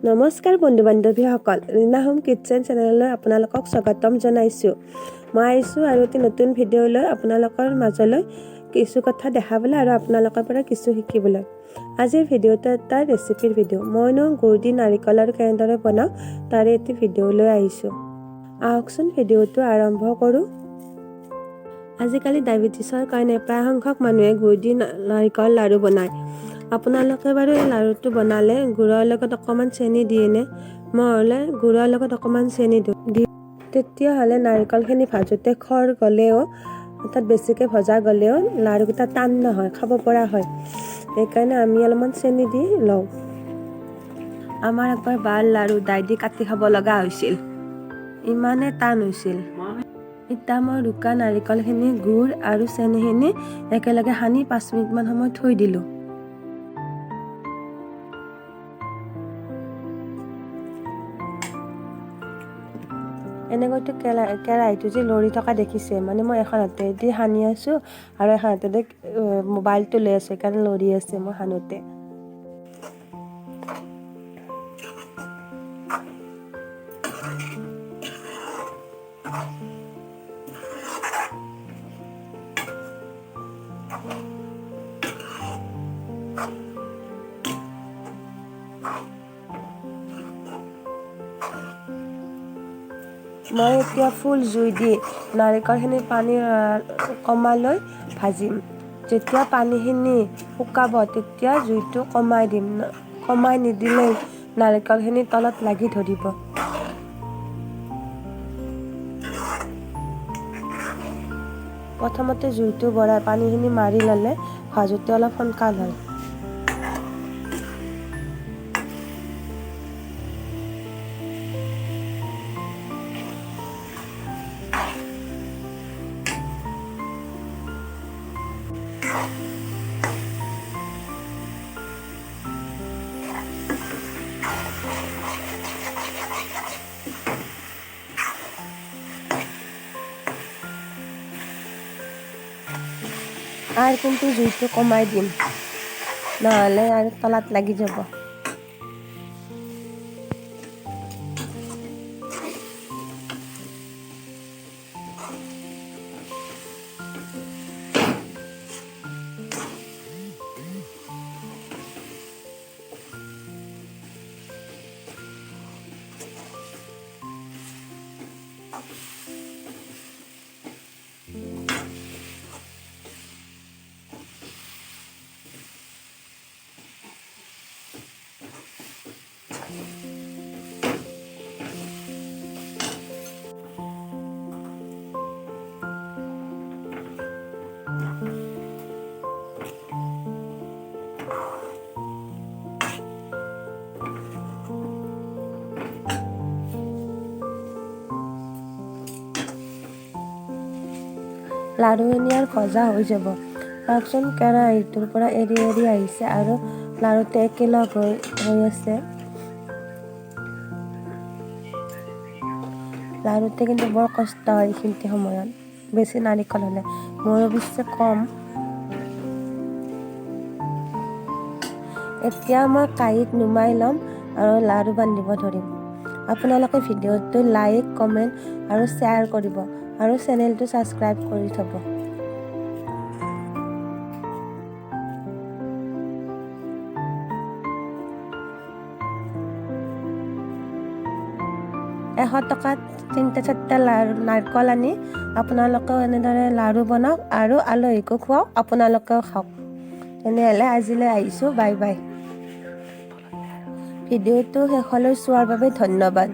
নমস্কাৰ বন্ধু বান্ধৱীসকল, Rina home kitchen চেনেললৈ আপোনালোকক স্বাগতম জনাইছোঁ। মই আহিছোঁ আৰু এটি নতুন ভিডিঅ' লৈ আপোনালোকৰ মাজলৈ কিছু কথা দেখাবলৈ আৰু আপোনালোকৰ পৰা কিছু শিকিবলৈ। আজিৰ ভিডিঅ'টো এটা ৰেচিপিৰ ভিডিঅ'। মইনো গুড় দি নাৰিকল আৰু কেনেদৰে বনাওঁ তাৰে এটি ভিডিঅ' লৈ আহিছোঁ। আহকচোন ভিডিঅ'টো আৰম্ভ কৰোঁ। আজিকালি ডায়েবেটিছৰ কাৰণে প্ৰায় সংখ্যক মানুহে গুড় দি নাৰিকল লাড়ু বনায়। আপোনালোকে বাৰু এই লাড়ুটো বনালে গুড়ৰ লগত অকণমান চেনি দিয়েনে? মই হ'লে গুড়ৰ লগত অকণমান চেনি দিওঁ। তেতিয়াহ'লে নাৰিকলখিনি ভাজোঁতে খৰ গ'লেও তাত বেছিকৈ ভজা গ'লেও লাড়ুকেইটা টান নহয়, খাব পৰা হয়। সেইকাৰণে আমি অলপমান চেনি দি লওঁ। আমাৰ একবাৰ বাৰ লাড়ু দাই দি কাটি খাব লগা হৈছিল, ইমানে টান হৈছিল। এতিয়া মই ৰুকা নাৰিকলখিনি গুড় আৰু চেনিখিনি একেলগে সানি 5 মিনিটমান সময় থৈ দিলোঁ। এনেকৈতো কেৰাহীটো যে লৰি থকা দেখিছে, মানে মই এখন হাতেদি সানি আছোঁ আৰু এখন হাতেদি মোবাইলটো লৈ আছোঁ, সেইকাৰণে লৰি আছে মই সানোতে। মই এতিয়া ফুল জুই দি নাৰিকলখিনি পানী কমাই লৈ ভাজিম। যেতিয়া পানীখিনি শুকাব তেতিয়া জুইটো কমাই দিম। কমাই নিদিলেই নাৰিকলখিনি তলত লাগি ধৰিব। প্ৰথমতে জুইটো বঢ়াই পানীখিনি মাৰি ল'লে ভাজোতে অলপ সোনকাল হয়। আৰু কিন্তু জুইটো কমাই দিম, নহ'লে আৰু তলাত লাগি যাব। লাড়ুখিনি আৰু ভজা হৈ যাব। চাওকচোন কেৰাহীটোৰ পৰা এৰি এৰি আহিছে আৰু লাড়ুটো একেলগ হৈ আছে। লাড়ুতে কিন্তু বৰ কষ্ট হয় এইখিনি সময়ত, বেছি নাৰিকল হ'লে। মোৰ অৱশ্যে কম। এতিয়া মই কাঁহীত নুমাই ল'ম আৰু লাড়ু বান্ধিব ধৰিম। আপোনালোকে ভিডিঅ'টো লাইক, কমেণ্ট আৰু শ্বেয়াৰ কৰিব আৰু চেনেলটো ছাবস্ক্ৰাইব কৰি থ'ব। এশ টকাত 3-4টা নাৰিকল আনি আপোনালোকেও এনেদৰে লাড়ু বনাওক আৰু আলহীকো খুৱাওক, আপোনালোকেও খাওক। তেনেহ'লে আজিলৈ আহিছোঁ, বাই বাই। ভিডিঅ'টো শেষলৈ চোৱাৰ বাবে ধন্যবাদ।